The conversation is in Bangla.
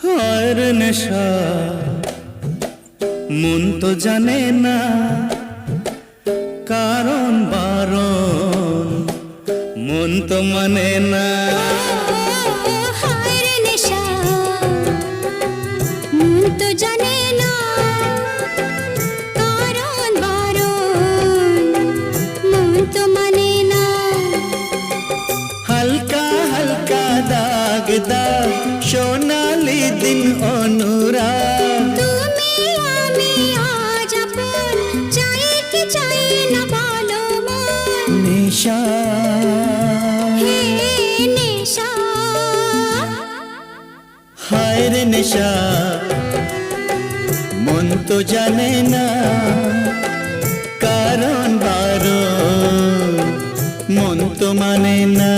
আর নেশা মন তো জানে না কারণ বারণ মন তো মানে না। হায় রে নেশা মন তো জানে না কারণ বারণ মন তো মানে না। হালকা হালকা দাগ দাগ সোনালি দিন অনুরাগ তুমি আমি আজ আপন চাই কি চাই না বলো মন। নেশা হে নেশা হায় রে নেশা মন তো জানে না কারণ বারণ মন তো মানে না।